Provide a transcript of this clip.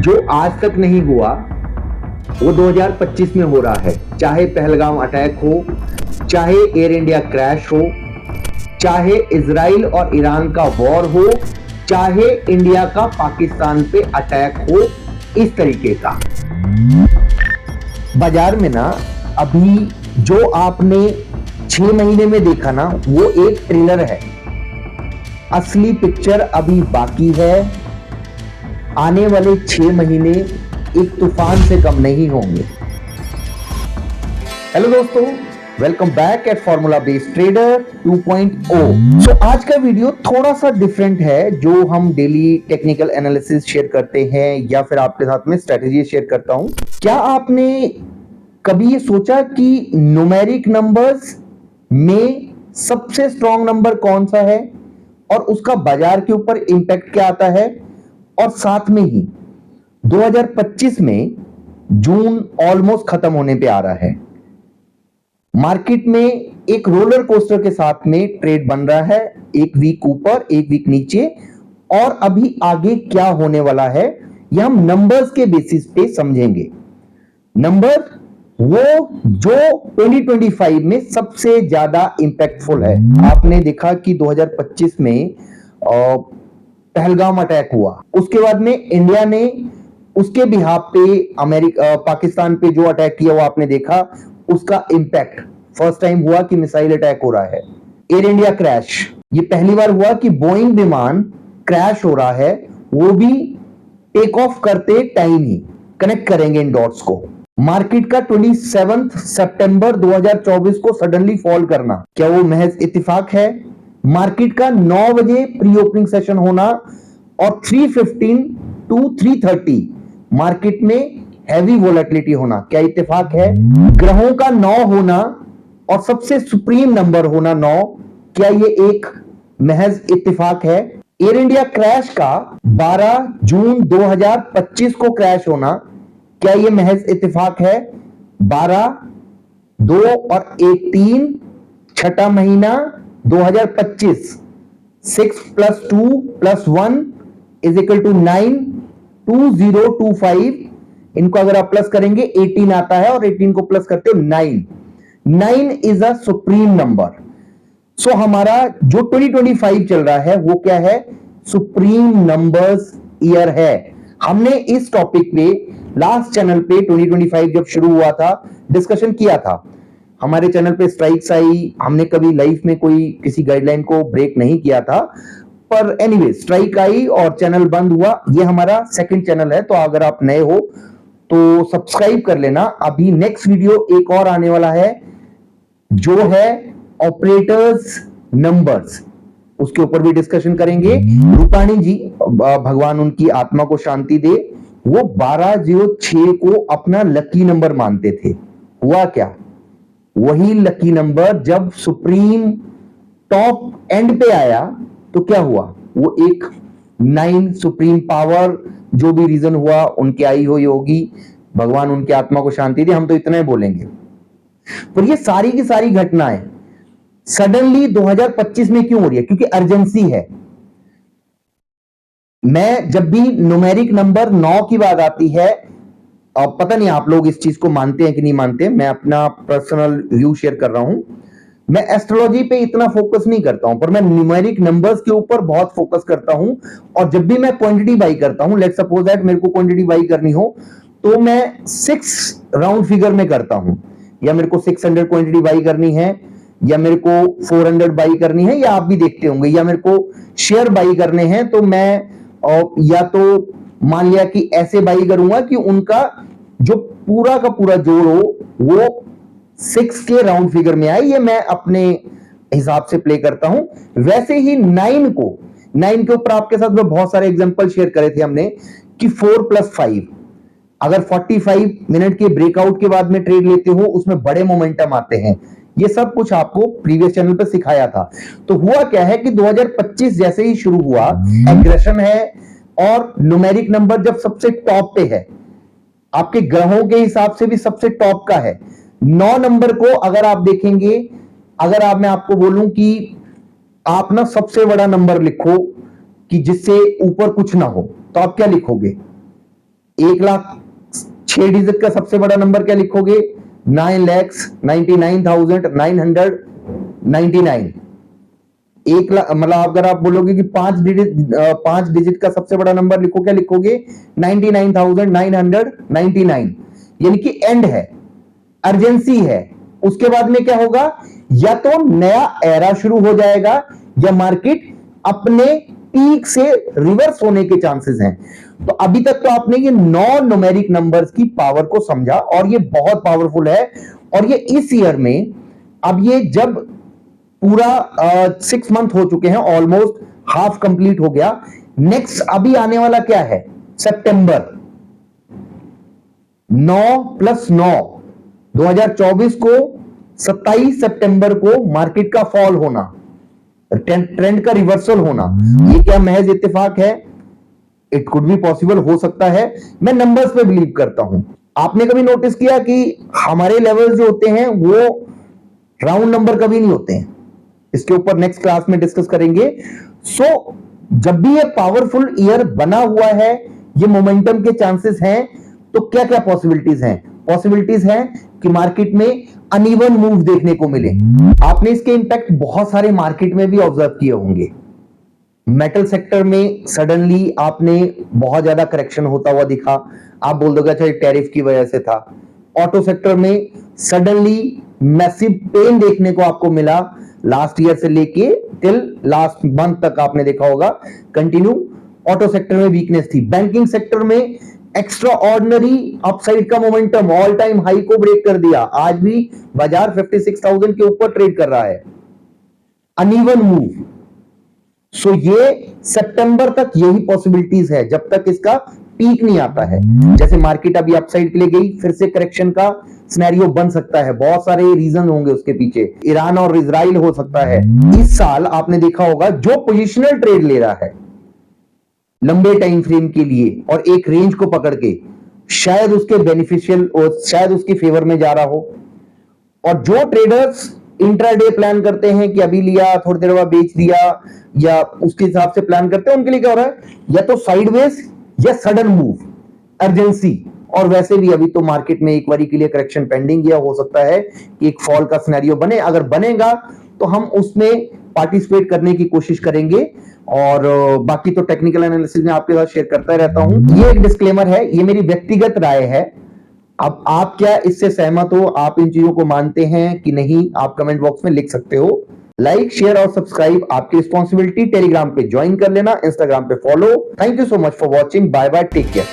जो आज तक नहीं हुआ वो 2025 में हो रहा है। चाहे पहलगाम अटैक हो, चाहे एयर इंडिया क्रैश हो, चाहे इजराइल और ईरान का वॉर हो, चाहे इंडिया का पाकिस्तान पे अटैक हो, इस तरीके का। बाजार में ना अभी जो आपने 6 महीने में देखा ना, वो एक ट्रेलर है। असली पिक्चर अभी बाकी है। आने वाले 6 महीने एक तूफान से कम नहीं होंगे। हेलो दोस्तों, welcome back at formula based trader 2.0। सो आज का वीडियो थोड़ा सा डिफरेंट है। जो हम डेली टेक्निकल एनालिसिस शेयर करते हैं या फिर आपके साथ में स्ट्रेटेजी शेयर करता हूं। क्या आपने कभी ये सोचा कि न्यूमेरिक नंबर्स में सबसे स्ट्रॉन्ग नंबर कौन सा है और उसका बाजार के ऊपर इंपैक्ट क्या आता है? और साथ में ही 2025 में जून ऑलमोस्ट खत्म होने पे आ रहा है। मार्केट में एक रोलर कोस्टर के साथ में ट्रेड बन रहा है, एक वीक ऊपर एक वीक नीचे। और अभी आगे क्या होने वाला है ये हम नंबर्स के बेसिस पे समझेंगे। नंबर वो जो 2025 में सबसे ज्यादा इंपैक्टफुल है। आपने देखा कि 2025 में पहलगाम अटैक हुआ, उसके बाद में इंडिया ने उसके बिहाफ पे पाकिस्तान पे जो अटैक किया वो आपने देखा। उसका इंपैक्ट फर्स्ट टाइम हुआ कि मिसाइल अटैक हो रहा है। एयर इंडिया क्रैश, ये पहली बार हुआ कि बोइंग विमान क्रैश हो रहा है, वो भी टेक ऑफ करते टाइम ही। कनेक्ट करेंगे इन डॉट्स को। मार्केट का 27 सितंबर 2024 को सडनली फॉल करना, क्या वो महज इत्तेफाक है? मार्केट का 9 बजे प्री ओपनिंग सेशन होना और 3:15 टू 3:30 मार्केट में हैवी वोलेटिलिटी होना, क्या इत्तेफाक है? ग्रहों का 9 होना और सबसे सुप्रीम नंबर होना 9, क्या ये एक महज इत्तेफाक है? एयर इंडिया क्रैश का 12 जून 2025 को क्रैश होना, क्या ये महज इत्तेफाक है? 12, 2 और 1 3, छठा महीना 2025, 6 + 2 + 1 = 9, 2025। इनको अगर आप प्लस करेंगे 18 आता है और 18 को प्लस करते हो 9 इज अ सुप्रीम नंबर। सो हमारा जो 2025 चल रहा है वो क्या है? सुप्रीम नंबर्स ईयर है। हमने इस टॉपिक पे लास्ट चैनल पे 2025 जब शुरू हुआ था डिस्कशन किया था। हमारे चैनल पे स्ट्राइक्स आई, हमने कभी लाइफ में कोई किसी गाइडलाइन को ब्रेक नहीं किया था, पर एनीवे स्ट्राइक आई और चैनल बंद हुआ। ये हमारा सेकंड चैनल है, तो अगर आप नए हो तो सब्सक्राइब कर लेना। अभी नेक्स्ट वीडियो एक और आने वाला है जो है ऑपरेटर्स नंबर्स, उसके ऊपर भी डिस्कशन करेंगे। रूपाणी जी, भगवान उनकी आत्मा को शांति दे, वो 1206 को अपना लकी नंबर मानते थे। हुआ क्या? वही लकी नंबर जब सुप्रीम टॉप एंड पे आया तो क्या हुआ? वो एक 9 सुप्रीम पावर, जो भी रीजन हुआ उनकी आई हुई होगी, भगवान उनकी आत्मा को शांति दे, हम तो इतना ही बोलेंगे। पर ये सारी की सारी घटनाएं सडनली 2025 में क्यों हो रही है? क्योंकि अर्जेंसी है। मैं जब भी न्यूमेरिक नंबर 9 की बात आती है, पता नहीं आप लोग इस चीज को मानते हैं कि नहीं मानते, मैं अपना पर्सनल व्यू शेयर कर रहा हूं। मैं एस्ट्रोलॉजी पे इतना फोकस नहीं करता हूं, पर मैं न्यूमेरिक नंबर्स के ऊपर बहुत फोकस करता हूं। और जब भी मैं क्वांटिटी बाई करता हूं, लेट्स सपोज दैट मेरे को क्वांटिटी बाई करनी हो तो मैं 6 राउंड फिगर में करता हूं। या मेरे को 600 क्वांटिटी बाई करनी है, या मेरे को 400 बाई करनी है, या आप भी देखते होंगे, या मेरे को शेयर बाई करने हैं, तो मैं या तो मान लिया कि ऐसे बाई करूंगा कि उनका जो पूरा का पूरा जोड़ हो वो 6 के राउंड फिगर में आए। ये मैं अपने हिसाब से प्ले करता हूं। वैसे ही 9 के ऊपर आपके साथ में बहुत सारे एग्जांपल शेयर करे थे हमने कि 4 + 5, अगर 45 मिनट के ब्रेकआउट के बाद में ट्रेड लेते हो उसमें बड़े मोमेंटम आते हैं। ये सब कुछ आपको प्रीवियस चैनल पर सिखाया था। तो हुआ क्या है कि 2025 जैसे ही शुरू हुआ, एग्रेशन है और न्यूमेरिक नंबर जब सबसे टॉप पे है, आपके ग्रहों के हिसाब से भी सबसे टॉप का है। 9 नंबर को अगर आप देखेंगे, अगर मैं आपको बोलूं कि आप ना सबसे बड़ा नंबर लिखो कि जिससे ऊपर कुछ ना हो, तो आप क्या लिखोगे? 1,06,000 का सबसे बड़ा नंबर क्या लिखोगे? 9,99,999। 1 लाख मतलब अगर आप बोलोगे कि 5 डिजिट का सबसे बड़ा नंबर लिखो, क्या लिखोगे? 99,999, यानी कि एंड है, अर्जेंसी है। उसके बाद में क्या होगा? या तो नया एरा शुरू हो जाएगा या मार्केट अपने पीक से रिवर्स होने के चांसेस हैं। तो अभी तक तो आपने ये 9 न्यूमेरिक नंबर्स की पावर को समझा और ये बहुत पावरफुल है। और ये इस ईयर में, अब ये जब पूरा 6 मंथ हो चुके हैं, ऑलमोस्ट हाफ कंप्लीट हो गया, नेक्स्ट अभी आने वाला क्या है? सितंबर। 9+9 2024 को 27 सितंबर को मार्केट का फॉल होना, ट्रेंड का रिवर्सल होना, ये क्या महज इत्तेफाक है? इट कुड बी पॉसिबल, हो सकता है। मैं नंबर्स पे बिलीव करता हूं। आपने कभी नोटिस किया कि हमारे लेवल जो होते हैं वो राउंड नंबर कभी नहीं होते हैं? इसके ऊपर नेक्स्ट क्लास में डिस्कस करेंगे। सो जब भी ये पावरफुल ईयर बना हुआ है, ये मोमेंटम के चांसेस हैं, तो क्या क्या पॉसिबिलिटीज हैं? पॉसिबिलिटीज हैं कि मार्केट में अनइवन मूव देखने को मिले। आपने इसके इंपैक्ट बहुत सारे मार्केट में भी ऑब्जर्व किए होंगे। मेटल सेक्टर में सडनली आपने बहुत ज्यादा करेक्शन होता हुआ दिखा, आप बोल दोगे अच्छा टैरिफ की वजह से था। ऑटो सेक्टर में सडनली मैसिव पेन देखने को आपको मिला, लास्ट ईयर से लेके टिल लास्ट मंथ तक आपने देखा होगा कंटिन्यू ऑटो सेक्टर में वीकनेस थी। बैंकिंग सेक्टर में एक्स्ट्रा ऑर्डिनरी अपसाइड का मोमेंटम, ऑल टाइम हाई को ब्रेक कर दिया, आज भी बाजार 56,000 के ऊपर ट्रेड कर रहा है। Uneven move. सो ये सितंबर तक यही पॉसिबिलिटीज है, जब तक इसका पीक नहीं आता है। जैसे मार्केट अभी अपसाइड के लिए गई, फिर से करेक्शन का सिनेरियो बन सकता है, बहुत सारे रीजन होंगे उसके पीछे, ईरान और इजराइल हो सकता है। इस साल आपने देखा होगा जो पोजिशनल ट्रेड ले रहा है लंबे टाइम फ्रेम के लिए और एक रेंज को पकड़ के, शायद उसके बेनिफिशियल और शायद उसके फेवर में जा रहा हो। और जो ट्रेडर्स इंट्राडे प्लान करते हैं कि अभी लिया थोड़ी देर बाद बेच दिया, या उसके हिसाब से प्लान करते हैं, उनके लिए क्या हो रहा है? या तो साइडवेज या सडन मूव, अर्जेंसी। और वैसे भी अभी तो मार्केट में एक बारी के लिए करेक्शन पेंडिंग, या हो सकता है कि एक फॉल का सिनेरियो बने। अगर बनेगा तो हम उसमें पार्टिसिपेट करने की कोशिश करेंगे, और बाकी तो टेक्निकल एनालिसिस में आपके साथ शेयर करता रहता हूं। ये एक डिस्क्लेमर है, ये मेरी व्यक्तिगत राय है। अब आप क्या इससे सहमत हो, आप इन चीजों को मानते हैं कि नहीं, आप कमेंट बॉक्स में लिख सकते हो। लाइक, शेयर और सब्सक्राइब आपकी रिस्पॉन्सिबिलिटी। टेलीग्राम पे ज्वाइन कर लेना, इंस्टाग्राम पे follow. Thank you so much for watching. Bye bye, take care.